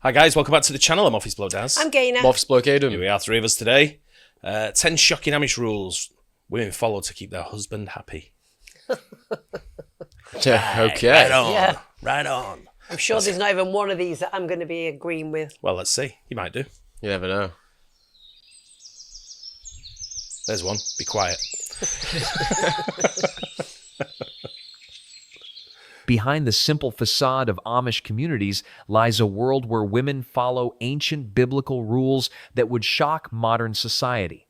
Hi guys, welcome back to the channel. I'm Office Bloke Daz. I'm Gaynor. Office Bloke Aidan. Here we are, three of us today. 10 shocking Amish rules women follow to keep their husband happy. Okay. Right on. Yeah. Right on. I'm sure there's not even one of these that I'm going to be agreeing with. Well, let's see. You might do. You never know. There's one. Be quiet. Behind the simple facade of Amish communities lies a world where women follow ancient biblical rules that would shock modern society.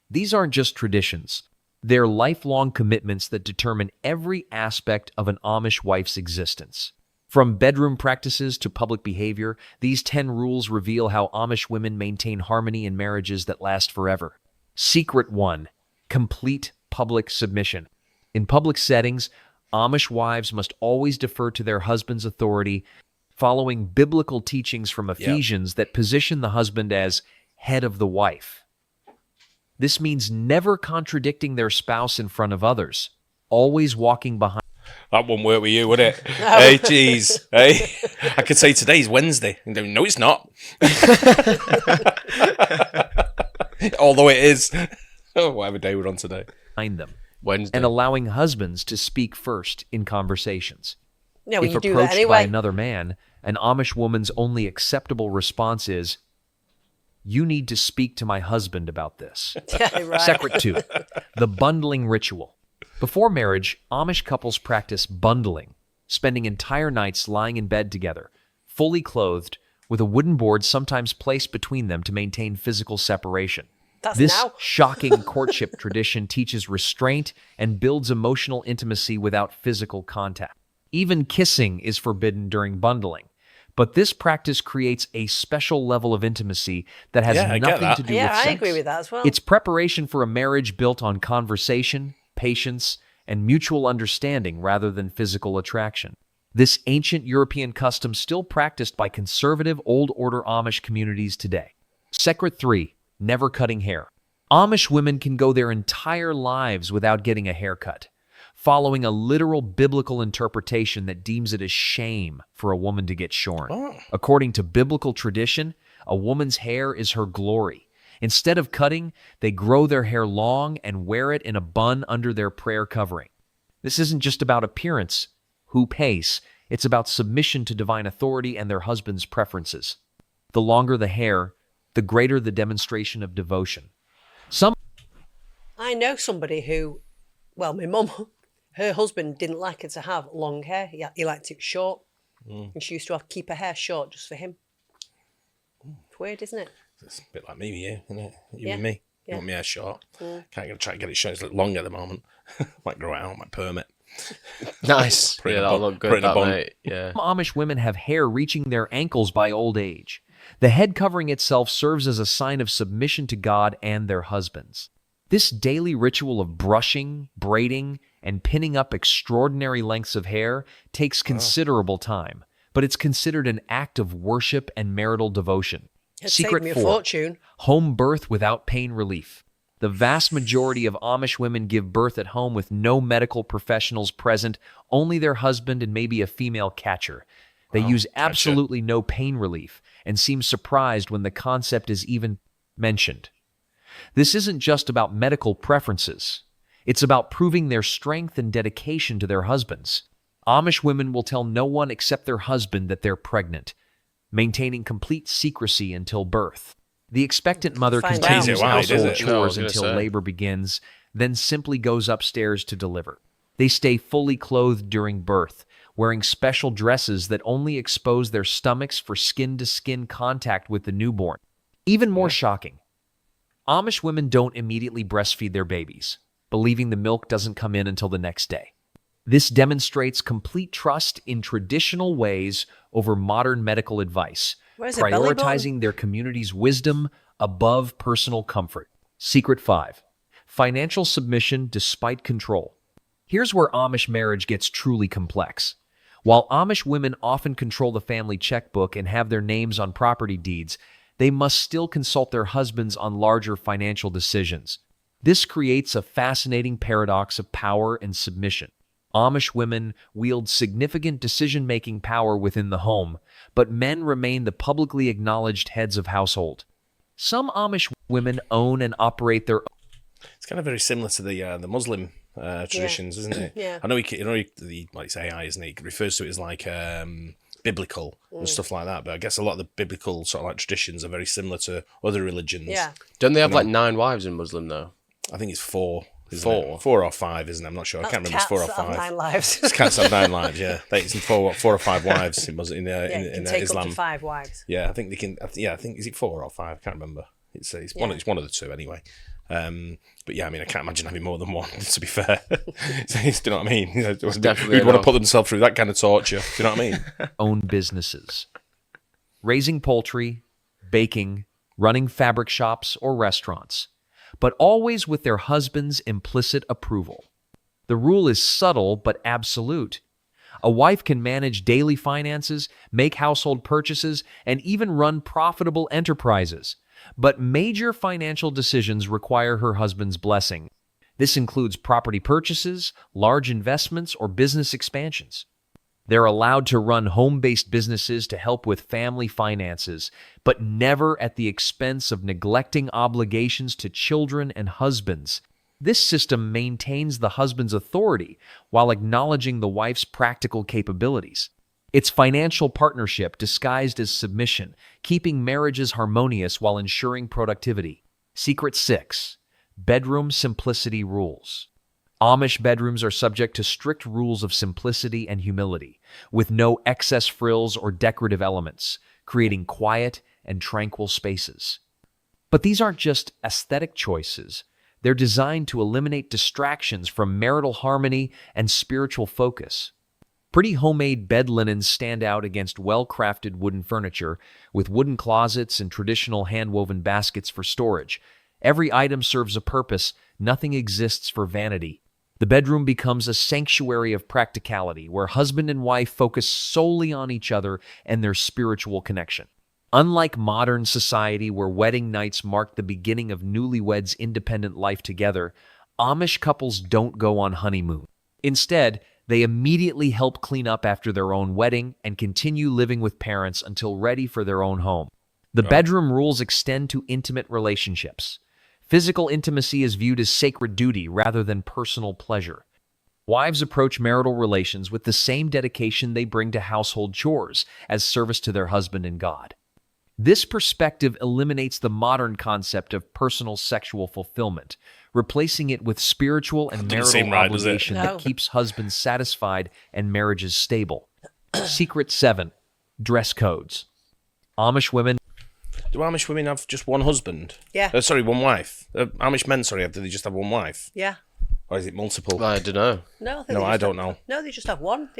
These aren't just traditions. They're lifelong commitments that determine every aspect of an Amish wife's existence. From bedroom practices to public behavior, these 10 rules reveal how Amish women maintain harmony in marriages that last forever. Secret 1. Complete public submission. In public settings, Amish wives must always defer to their husband's authority, following biblical teachings from Ephesians that position the husband as head of the wife. This means never contradicting their spouse in front of others, always walking behind. That wouldn't work with you, would it? Hey, jeez. Hey, I could say today's Wednesday. No, it's not. Although it is. Oh, whatever day we're on today. them. Wednesday. And allowing husbands to speak first in conversations. No, If you do approached that by anyway. another man, an Amish woman's only acceptable response is, "You need to speak to my husband about this." Yeah, right. Secret 2. The bundling ritual. Before marriage, Amish couples practice bundling, spending entire nights lying in bed together, fully clothed, with a wooden board sometimes placed between them to maintain physical separation. That's This now. shocking courtship tradition teaches restraint and builds emotional intimacy without physical contact. Even kissing is forbidden during bundling. But this practice creates a special level of intimacy that has Yeah, I get nothing that. to do Yeah, with I sex. agree with that as well. It's preparation for a marriage built on conversation, patience, and mutual understanding rather than physical attraction. This ancient European custom still practiced by conservative Old Order Amish communities today. Secret 3. Never cutting hair. Amish women can go their entire lives without getting a haircut, following a literal biblical interpretation that deems it a shame for a woman to get shorn. Oh. According to biblical tradition, a woman's hair is her glory. Instead of cutting, they grow their hair long and wear it in a bun under their prayer covering. This isn't just about appearance, hoop pace. It's about submission to divine authority and their husband's preferences. The longer the hair, the greater the demonstration of devotion. Some I know somebody who, well, my mum, her husband didn't like her to have long hair. He liked it short. And she used to keep her hair short just for him. It's weird, isn't it? It's a bit like me with you, isn't it? You Yeah. and me. Yeah. You want my hair short. Can't try to get it short. It's like long at the moment. Might grow it out, might perm it. Nice. Put it in Yeah, a that'll bun- look put it good, in a that, bun. mate. Yeah. Amish women have hair reaching their ankles by old age. The head covering itself serves as a sign of submission to God and their husbands. This daily ritual of brushing, braiding, and pinning up extraordinary lengths of hair takes considerable time, but it's considered an act of worship and marital devotion. It saved me a 4. fortune. Home birth without pain relief. The vast majority of Amish women give birth at home with no medical professionals present, only their husband and maybe a female catcher. They use absolutely no pain relief and seem surprised when the concept is even mentioned. This isn't just about medical preferences. It's about proving their strength and dedication to their husbands. Amish women will tell no one except their husband that they're pregnant, maintaining complete secrecy until birth. The expectant mother Find continues out. Is it wide, is household it? No, I chores was gonna until say. labor begins, then simply goes upstairs to deliver. They stay fully clothed during birth, wearing special dresses that only expose their stomachs for skin-to-skin contact with the newborn. Even more shocking, Amish women don't immediately breastfeed their babies, believing the milk doesn't come in until the next day. This demonstrates complete trust in traditional ways over modern medical advice, Where's the belly button? prioritizing their community's wisdom above personal comfort. Secret 5. Financial submission despite control. Here's where Amish marriage gets truly complex. While Amish women often control the family checkbook and have their names on property deeds, they must still consult their husbands on larger financial decisions. This creates a fascinating paradox of power and submission. Amish women wield significant decision-making power within the home, but men remain the publicly acknowledged heads of household. Some Amish women own and operate their It's kind of very similar to the Muslim traditions, isn't it? Yeah. I know like it's AI, isn't it? It refers to it as like biblical and stuff like that. But I guess a lot of the biblical sort of like traditions are very similar to other religions. Yeah. Don't they have like 9 wives in Muslim though? I think it's 4. Isn't 4? it? 4 or 5, isn't it? I'm not sure. I can't remember. It's 4 or Cats that have 5. 9 lives. It's cats have 9 lives. Yeah, they it's 4 or 5 wives in Yeah, you can in take Islam. up to 5 wives. Yeah, I think they can. I think is it 4 or 5? I can't remember. It's one. It's one of the two anyway. But yeah, I mean, I can't imagine having more than one. To be fair, do you know what I mean? You know, definitely who'd want to enough. put themselves through that kind of torture? Do you know what I mean? own businesses. Raising poultry, baking, running fabric shops or restaurants, but always with their husband's implicit approval. The rule is subtle but absolute. A wife can manage daily finances, make household purchases, and even run profitable enterprises. But major financial decisions require her husband's blessing. This includes property purchases, large investments, or business expansions. They're allowed to run home-based businesses to help with family finances, but never at the expense of neglecting obligations to children and husbands. This system maintains the husband's authority while acknowledging the wife's practical capabilities. It's financial partnership disguised as submission, keeping marriages harmonious while ensuring productivity. Secret 6. Bedroom simplicity rules. Amish bedrooms are subject to strict rules of simplicity and humility, with no excess frills or decorative elements, creating quiet and tranquil spaces. But these aren't just aesthetic choices. They're designed to eliminate distractions from marital harmony and spiritual focus. Pretty homemade bed linens stand out against well-crafted wooden furniture, with wooden closets and traditional hand-woven baskets for storage. Every item serves a purpose, nothing exists for vanity. The bedroom becomes a sanctuary of practicality, where husband and wife focus solely on each other and their spiritual connection. Unlike modern society, where wedding nights mark the beginning of newlyweds' independent life together, Amish couples don't go on honeymoon. Instead, they immediately help clean up after their own wedding and continue living with parents until ready for their own home. The bedroom rules extend to intimate relationships. Physical intimacy is viewed as sacred duty rather than personal pleasure. Wives approach marital relations with the same dedication they bring to household chores as service to their husband and God. This perspective eliminates the modern concept of personal sexual fulfillment, replacing it with spiritual and Doesn't seem marital right, does it? obligation No. that keeps husbands satisfied and marriages stable. Secret 7. Dress codes. Amish women Do Amish women have just one husband? Yeah. Sorry, one wife. Amish men, sorry, do they just have one wife? Yeah. Or is it multiple? I don't know. No, No, I don't know. No, they just have one.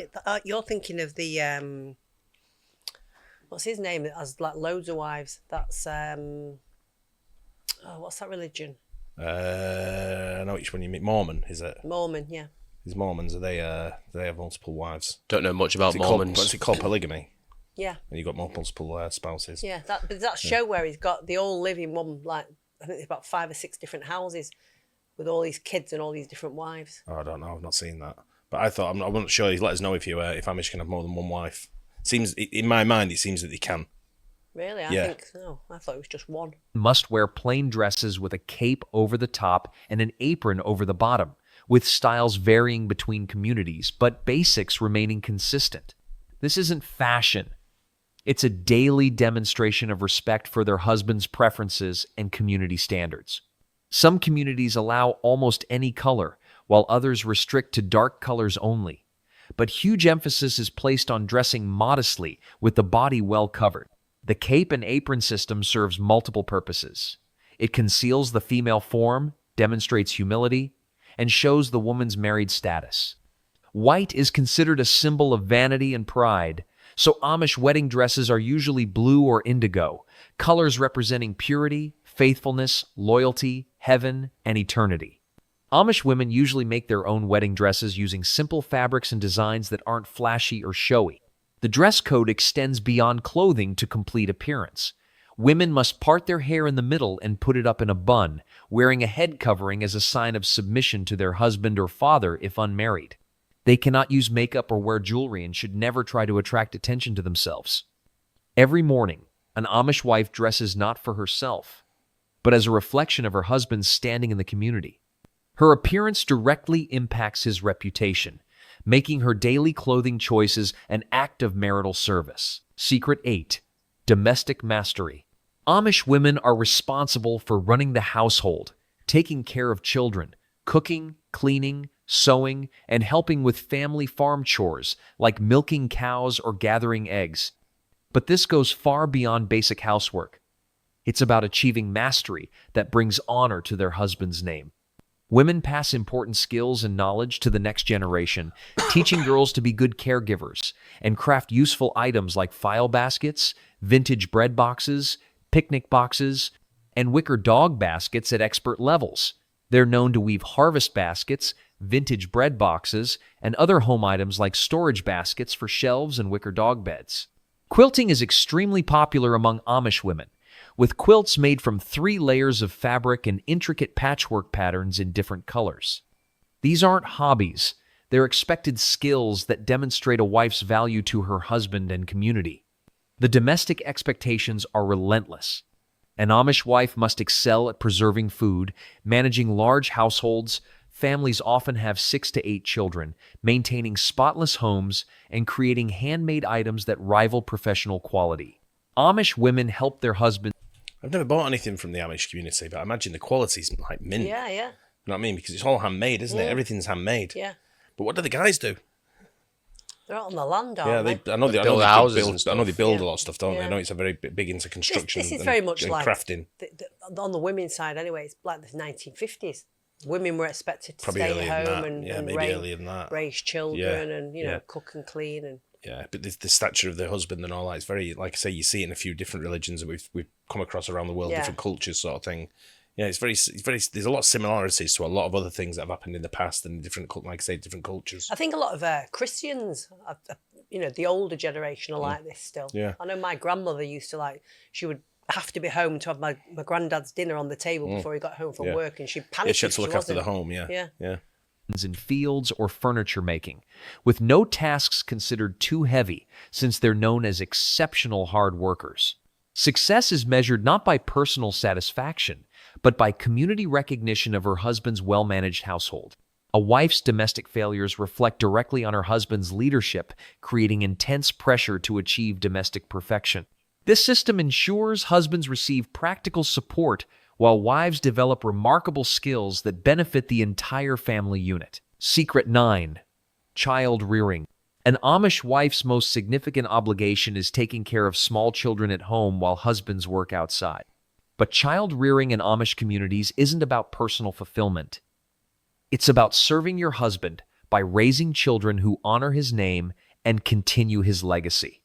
You're thinking of the what's his name? It has like loads of wives. That's what's that religion? I know which one you mean. Mormon, is it? Mormon, yeah. These Mormons, do they have multiple wives? Don't know much about Is it called, Mormons. what's it called? Polygamy? Yeah. And you've got multiple spouses. Yeah, but that show where they all live in one, like, I think there's about 5 or 6 different houses with all these kids and all these different wives. Oh, I don't know. I've not seen that. But I thought, I wasn't sure. Let us know if Amish can have more than one wife. Seems in my mind, it seems that they can. Really? Yeah. I thought it was just one. must wear plain dresses with a cape over the top and an apron over the bottom, with styles varying between communities, but basics remaining consistent. This isn't fashion. It's a daily demonstration of respect for their husband's preferences and community standards. Some communities allow almost any color, while others restrict to dark colors only. But huge emphasis is placed on dressing modestly with the body well covered. The cape and apron system serves multiple purposes. It conceals the female form, demonstrates humility, and shows the woman's married status. White is considered a symbol of vanity and pride, so Amish wedding dresses are usually blue or indigo, colors representing purity, faithfulness, loyalty, heaven, and eternity. Amish women usually make their own wedding dresses using simple fabrics and designs that aren't flashy or showy. The dress code extends beyond clothing to complete appearance. Women must part their hair in the middle and put it up in a bun, wearing a head covering as a sign of submission to their husband or father if unmarried. They cannot use makeup or wear jewelry and should never try to attract attention to themselves. Every morning, an Amish wife dresses not for herself, but as a reflection of her husband's standing in the community. Her appearance directly impacts his reputation, making her daily clothing choices an act of marital service. Secret 8. Domestic mastery. Amish women are responsible for running the household, taking care of children, cooking, cleaning, sewing, and helping with family farm chores like milking cows or gathering eggs. But this goes far beyond basic housework. It's about achieving mastery that brings honor to their husband's name. Women pass important skills and knowledge to the next generation, teaching girls to be good caregivers and craft useful items like file baskets, vintage bread boxes, picnic boxes, and wicker dog baskets at expert levels. They're known to weave harvest baskets, vintage bread boxes, and other home items like storage baskets for shelves and wicker dog beds. Quilting is extremely popular among Amish women, with quilts made from 3 layers of fabric and intricate patchwork patterns in different colors. These aren't hobbies, they're expected skills that demonstrate a wife's value to her husband and community. The domestic expectations are relentless. An Amish wife must excel at preserving food, managing large households. Families often have 6 to 8 children, maintaining spotless homes, and creating handmade items that rival professional quality. Amish women help their husbands. I've never bought anything from the Amish community, but I imagine the quality's like mint. Yeah. You know what I mean? Because it's all handmade, isn't it? Everything's handmade. Yeah. But what do the guys do? They're out on the land, aren't they? I know they build houses and I know they stuff. build a lot of stuff, don't they? Yeah. I know it's a very big into construction. This is and- very much and like crafting. On the women's side, anyway. It's like the 1950s. Women were expected to Probably stay earlier at than home that. and, Yeah, and maybe earlier than that. raise children Yeah, and yeah. cook and clean and Yeah, but the stature of the husband and all that, it's very, like I say, you see it in a few different religions that we've come across around the world, Yeah. different cultures sort of thing. Yeah, it's very, there's a lot of similarities to a lot of other things that have happened in the past and different, like I say, different cultures. I think a lot of Christians, the older generation are like this still. Yeah. I know my grandmother used to she would have to be home to have my granddad's dinner on the table before he got home from Yeah. work, and she'd Yeah, panic she had if to look after the wasn't. home, yeah. Yeah. in fields or furniture making, with no tasks considered too heavy since they're known as exceptional hard workers. Success is measured not by personal satisfaction, but by community recognition of her husband's well-managed household. A wife's domestic failures reflect directly on her husband's leadership, creating intense pressure to achieve domestic perfection. This system ensures husbands receive practical support while wives develop remarkable skills that benefit the entire family unit. Secret 9. Child rearing. An Amish wife's most significant obligation is taking care of small children at home while husbands work outside. But child rearing in Amish communities isn't about personal fulfillment. It's about serving your husband by raising children who honor his name and continue his legacy.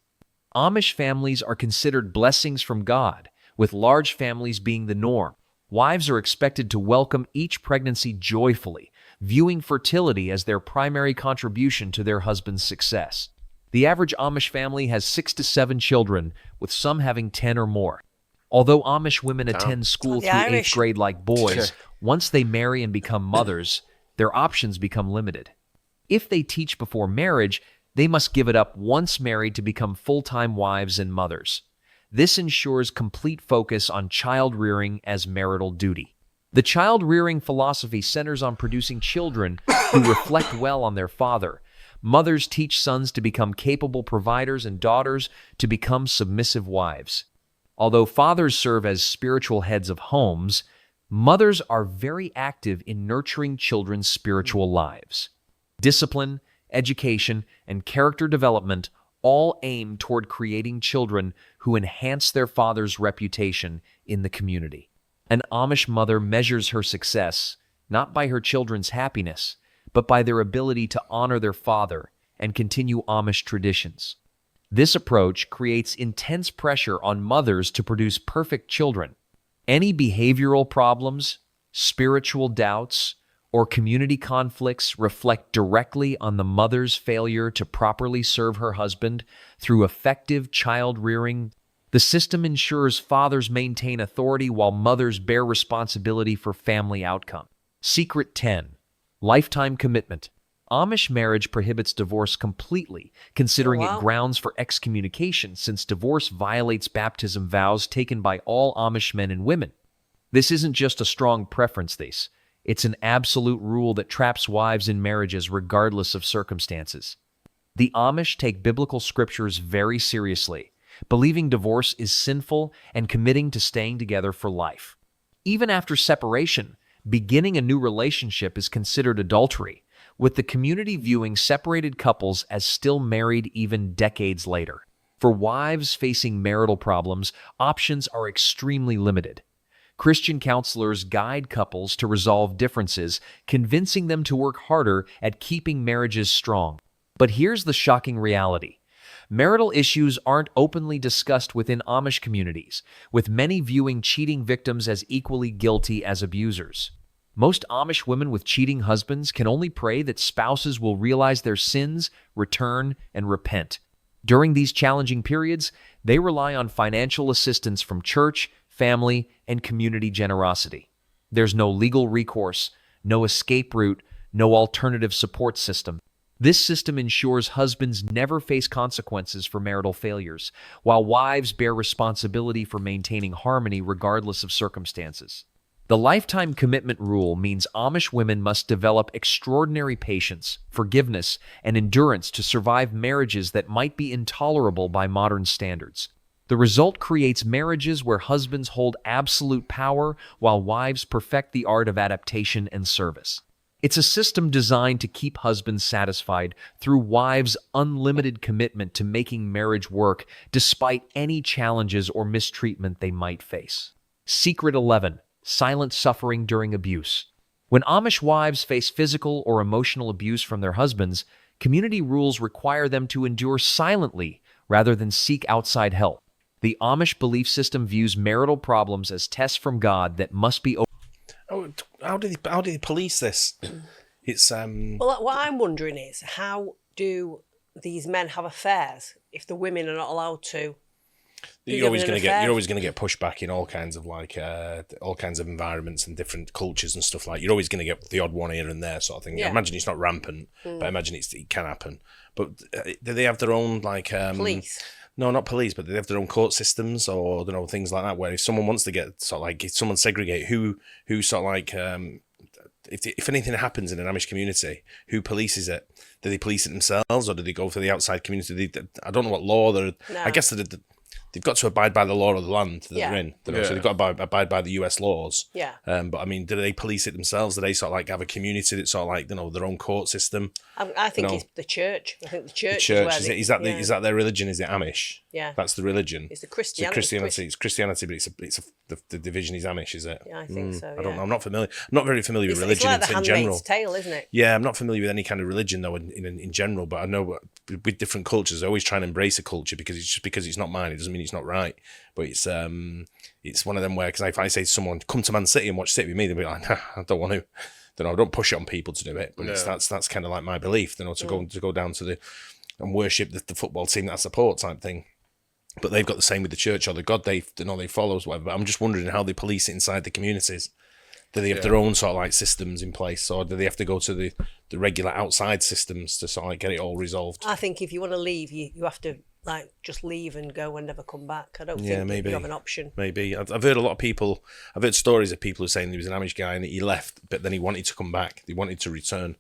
Amish families are considered blessings from God, with large families being the norm. Wives are expected to welcome each pregnancy joyfully, viewing fertility as their primary contribution to their husband's success. The average Amish family has 6 to 7 children, with some having 10 or more. Although Amish women attend school The through Irish. 8th grade like boys, once they marry and become mothers, their options become limited. If they teach before marriage, they must give it up once married to become full-time wives and mothers. This ensures complete focus on child rearing as marital duty. The child rearing philosophy centers on producing children who reflect well on their father. Mothers teach sons to become capable providers and daughters to become submissive wives. Although fathers serve as spiritual heads of homes, mothers are very active in nurturing children's spiritual lives. Discipline, education, and character development all aim toward creating children who enhance their father's reputation in the community. An Amish mother measures her success not by her children's happiness, but by their ability to honor their father and continue Amish traditions. This approach creates intense pressure on mothers to produce perfect children. Any behavioral problems, spiritual doubts, or community conflicts reflect directly on the mother's failure to properly serve her husband through effective child rearing. The system ensures fathers maintain authority while mothers bear responsibility for family outcome. Secret 10. Lifetime commitment. Amish marriage prohibits divorce completely, considering Oh, wow. it grounds for excommunication since divorce violates baptism vows taken by all Amish men and women. This isn't just a strong preference, it's an absolute rule that traps wives in marriages regardless of circumstances. The Amish take biblical scriptures very seriously, believing divorce is sinful and committing to staying together for life. Even after separation, beginning a new relationship is considered adultery, with the community viewing separated couples as still married even decades later. For wives facing marital problems, options are extremely limited. Christian counselors guide couples to resolve differences, convincing them to work harder at keeping marriages strong. But here's the shocking reality. Marital issues aren't openly discussed within Amish communities, with many viewing cheating victims as equally guilty as abusers. Most Amish women with cheating husbands can only pray that spouses will realize their sins, return, and repent. During these challenging periods, they rely on financial assistance from church, family, and community generosity. There's no legal recourse, no escape route, no alternative support system. This system ensures husbands never face consequences for marital failures, while wives bear responsibility for maintaining harmony regardless of circumstances. The lifetime commitment rule means Amish women must develop extraordinary patience, forgiveness, and endurance to survive marriages that might be intolerable by modern standards. The result creates marriages where husbands hold absolute power while wives perfect the art of adaptation and service. It's a system designed to keep husbands satisfied through wives' unlimited commitment to making marriage work despite any challenges or mistreatment they might face. Secret 11. Silent suffering during abuse. When Amish wives face physical or emotional abuse from their husbands, community rules require them to endure silently rather than seek outside help. The Amish belief system views marital problems as tests from God that must be How do they police this? It's Well, what I'm wondering is, how do these men have affairs if the women are not allowed to? you're always going to get pushed back in all kinds of all kinds of environments and different cultures and stuff. Like, you're always going to get the odd one here and there sort of thing. Yeah. I imagine it's not rampant, but I imagine it can happen. But do they have their own Police? No, not police, but they have their own court systems or things like that. Where if someone wants to get if someone segregate who if anything happens in an Amish community, who polices it? Do they police it themselves, or do they go for the outside community? I don't know what law they're. No. I guess they've got to abide by the law of the land that Yeah. they're in. So they've got to abide by the US laws. Yeah. But I mean, do they police it themselves? Do they have a community that's their own court system? I think it's the church. I think the church. The church is is that their religion? Is it Amish? Yeah. That's the religion. It's the Christianity. It's Christianity, but the division is Amish, is it? Yeah, I think so. I don't know. I'm not familiar. I'm not very familiar with religion It's like the in general. Handmaid's Tale, isn't it? Yeah, I'm not familiar with any kind of religion though in general, but I know with different cultures, they always try and embrace a culture because it's not mine. It doesn't mean it's not right. But it's one of them where, because if I say to someone, come to Man City and watch City with me, they'll be like, I don't want to. I don't push it on people to do it, but that's kind of like my belief, to go down to and worship the football team that I support type thing. But they've got the same with the church or the God they follow, whatever. But I'm just wondering how they police it inside the communities. Do they have their own systems in place, or do they have to go to the regular outside systems to get it all resolved? I think if you want to leave, you have to just leave and go and never come back. I don't think maybe you have an option. Maybe I've heard a lot of people. I've heard stories of people who are saying he was an Amish guy and he left, but then he wanted to come back. He wanted to return.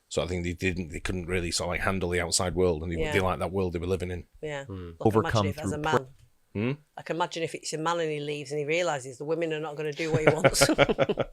So I think they couldn't really handle the outside world, and they liked that world they were living in. Yeah. Overcome imagine if as a through man. I can imagine if it's a man and he leaves and he realises the women are not going to do what he wants.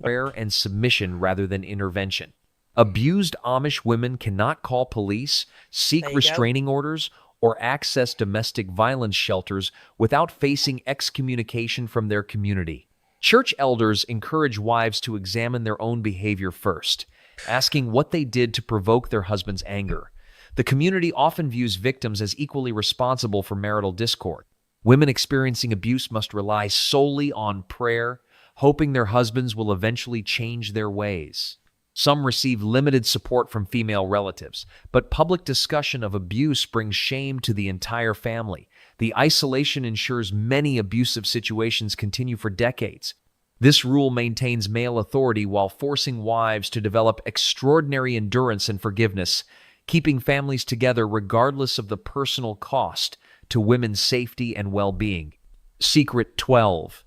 prayer and submission rather than intervention. Abused Amish women cannot call police, seek There you restraining orders, or access domestic violence shelters without facing excommunication from their community. Church elders encourage wives to examine their own behavior first, asking what they did to provoke their husband's anger. The community often views victims as equally responsible for marital discord. Women experiencing abuse must rely solely on prayer, hoping their husbands will eventually change their ways. Some receive limited support from female relatives, but public discussion of abuse brings shame to the entire family. The isolation ensures many abusive situations continue for decades. This rule maintains male authority while forcing wives to develop extraordinary endurance and forgiveness, keeping families together regardless of the personal cost to women's safety and well-being. Secret 12.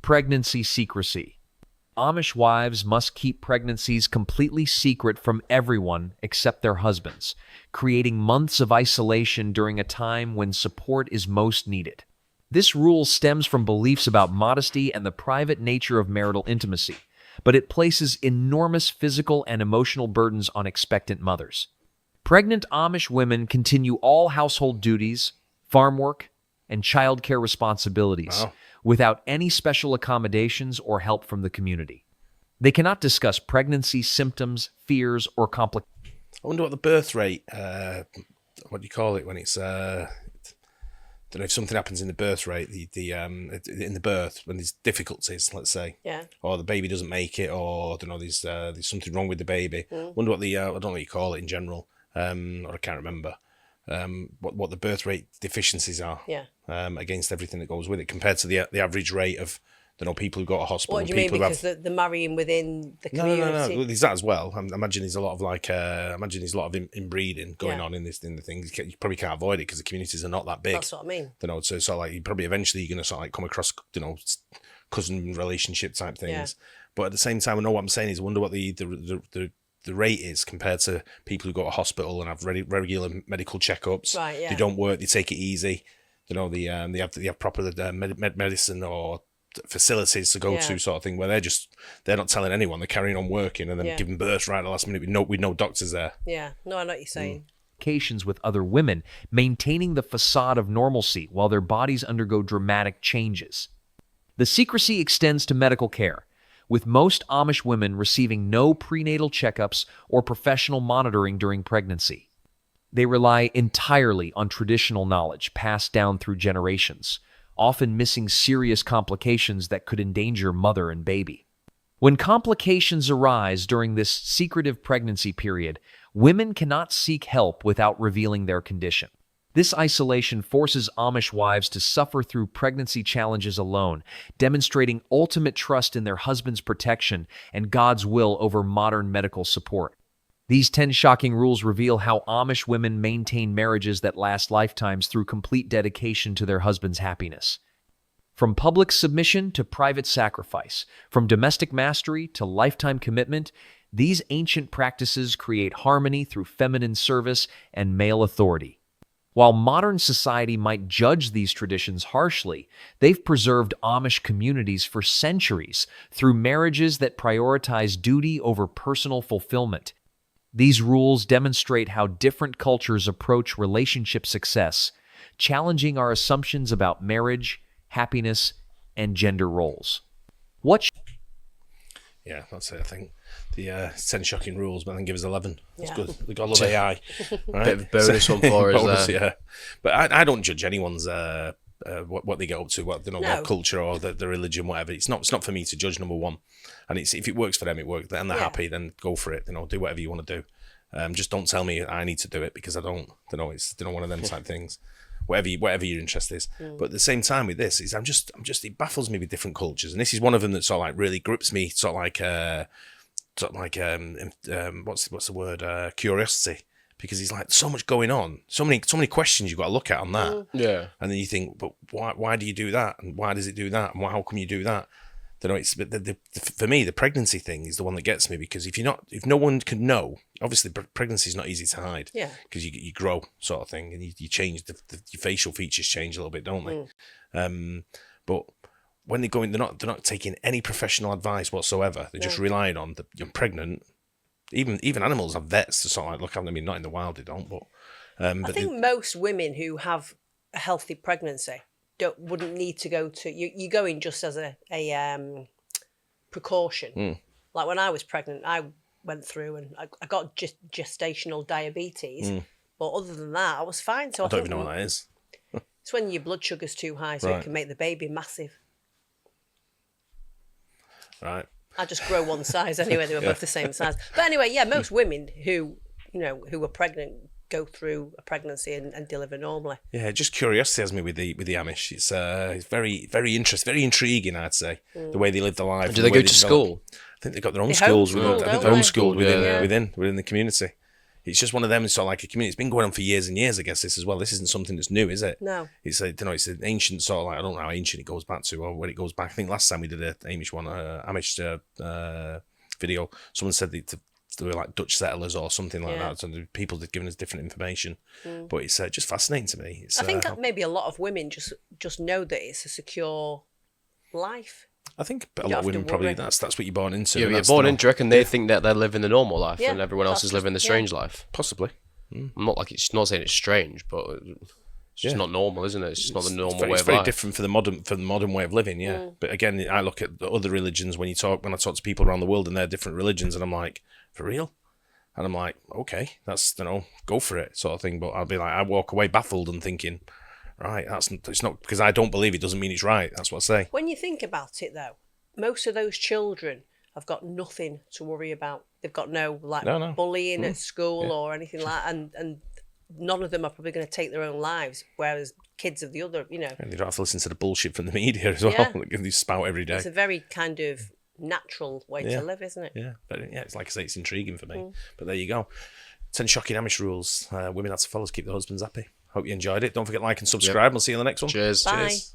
Pregnancy secrecy. Amish wives must keep pregnancies completely secret from everyone except their husbands, creating months of isolation during a time when support is most needed. This rule stems from beliefs about modesty and the private nature of marital intimacy, but it places enormous physical and emotional burdens on expectant mothers. Pregnant Amish women continue all household duties, farm work, and childcare responsibilities without any special accommodations or help from the community. They cannot discuss pregnancy symptoms, fears, or complications. I wonder what the birth rate, what do you call it when it's, don't know if something happens in the birth rate, in the birth, when there's difficulties, let's say, or the baby doesn't make it, or I don't know, there's something wrong with the baby. Wonder what the I don't know what you call it in general, or I can't remember. What the birth rate deficiencies are against everything that goes with it compared to the average rate of people who go to hospital. What do you mean? Because they're marrying within the community? No. There's that as well. I imagine there's a lot of inbreeding going on in the things. You probably can't avoid it because the communities are not that big. That's what I mean. So sort of like you probably eventually you're going to sort of like come across cousin relationship type things. But at the same time, I know what I'm saying is I wonder what the rate is compared to people who go to hospital and have regular medical checkups. Right, yeah. They don't work. They take it easy. They have proper medicine or facilities to go to, sort of thing, where they're not telling anyone. They're carrying on working and then giving birth right at the last minute with no doctors there. Yeah, no, I know what you're saying. With other women, maintaining the facade of normalcy while their bodies undergo dramatic changes. The secrecy extends to medical care, with most Amish women receiving no prenatal checkups or professional monitoring during pregnancy. They rely entirely on traditional knowledge passed down through generations, often missing serious complications that could endanger mother and baby. When complications arise during this secretive pregnancy period, women cannot seek help without revealing their condition. This isolation forces Amish wives to suffer through pregnancy challenges alone, demonstrating ultimate trust in their husband's protection and God's will over modern medical support. These 10 shocking rules reveal how Amish women maintain marriages that last lifetimes through complete dedication to their husband's happiness. From public submission to private sacrifice, from domestic mastery to lifetime commitment, these ancient practices create harmony through feminine service and male authority. While modern society might judge these traditions harshly, they've preserved Amish communities for centuries through marriages that prioritize duty over personal fulfillment. These rules demonstrate how different cultures approach relationship success, challenging our assumptions about marriage, happiness, and gender roles. Yeah, that's it, I think. The 10 shocking rules, but then give us 11. That's good. We've got a lot of AI. Right? Bit of bonus one for us Bonus, there. yeah. But I don't judge anyone's what they get up to, their culture or their religion, whatever. It's not for me to judge, number one. And if it works for them, it works. And they're happy, then go for it. Do whatever you want to do. Just don't tell me I need to do it because I don't. It's one of them type things. Whatever your interest is. But at the same time with this, I'm just it baffles me with different cultures, and this is one of them that sort of like really grips me. What's the word? Curiosity, because it's like so much going on, so many questions you've got to look at on that. Yeah, and then you think, but why do you do that, and why does it do that, and how come you do that? For me, the pregnancy thing is the one that gets me, because if no one can know, obviously pregnancy is not easy to hide. Yeah. Because you grow, sort of thing, and you change your facial features change a little bit, don't they? But when they're going, they're not taking any professional advice whatsoever. They're just relying on you're pregnant. Even animals have vets to sort of like look at them. I mean, not in the wild they don't, but I think most women who have a healthy pregnancy wouldn't need to go to you go in just as a precaution. Like when I was pregnant, I went through and I got gestational diabetes, but other than that I was fine. So I don't even know what that is. It's when your blood sugar's too high, so it can make the baby massive. Right. I just grow one size anyway. They were both the same size. But anyway, most women who who were pregnant go through a pregnancy and deliver normally. Yeah, just curiosity has me with the Amish. It's very very interesting, very intriguing. I'd say the way they live their life. Do they go to school? I think they've got their own They schools. homeschool, I think don't they're they? homeschooled Yeah. within the community. It's just one of them. It's sort of like a community. It's been going on for years and years, I guess. This as well. This isn't something that's new, is it? No. It's it's an ancient sort of like, I don't know how ancient it goes back to or when it goes back. I think last time we did a Amish video, someone said they were like Dutch settlers or something like Yeah. that. So the people had given us different information, but it's just fascinating to me. It's, I think maybe a lot of women just know that it's a secure life. I think a don't lot have of to women probably worry. that's what you're born into. Yeah, and you're that's born the- into. Do you reckon they think that they're living the normal life Yeah, and everyone else that's is living the just- strange life? possibly. I'm not like it's not saying it's strange, but it's just not normal, isn't it? It's just not the normal way It's of very life. different for the modern way of living, yeah. But again, I look at the other religions when I talk to people around the world and their different religions, and I'm like, for real? And I'm like, okay, that's go for it, sort of thing. But I'll be like, I walk away baffled and thinking, right, it's not because I don't believe it doesn't mean it's right. That's what I say. When you think about it, though, most of those children have got nothing to worry about. They've got no bullying at school or anything like that, and none of them are probably going to take their own lives. Whereas kids of the other, And they don't have to listen to the bullshit from the media as well. Yeah. They spout every day. it's a very kind of natural way to live, isn't it? Yeah, but it's like I say, it's intriguing for me. But there you go. 10 shocking Amish rules women have to follow to keep their husbands happy. Hope you enjoyed it. Don't forget to like and subscribe. We'll see you in the next one. Cheers. Bye. Cheers.